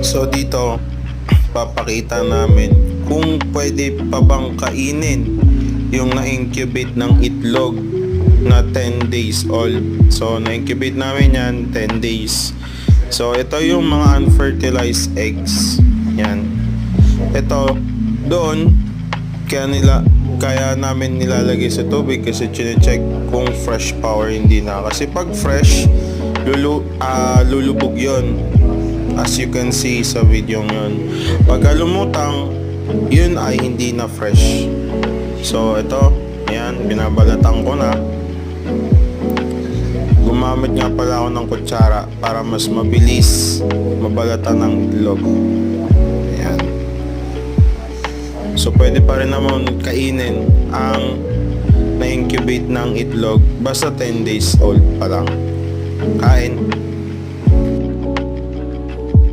So dito, papakita namin kung pwede pa bang kainin yung na-incubate ng itlog na 10 days old. So na-incubate namin yan 10 days. So ito yung mga unfertilized eggs. Yan. Ito doon kaya namin nilalagay sa tubig kasi chine-check kung fresh power hindi na. Kasi pag fresh, lulubog yon, as you can see sa video yon. Pagka lumutang, yun ay hindi na fresh. So ito, ayan, binabalatan ko na. Gumamit nga pala ako ng kutsara para mas mabilis mabalatan ng itlog. Ayan. So pwede pa rin naman kainin ang na-incubate ng itlog basta 10 days old pa lang. Kain.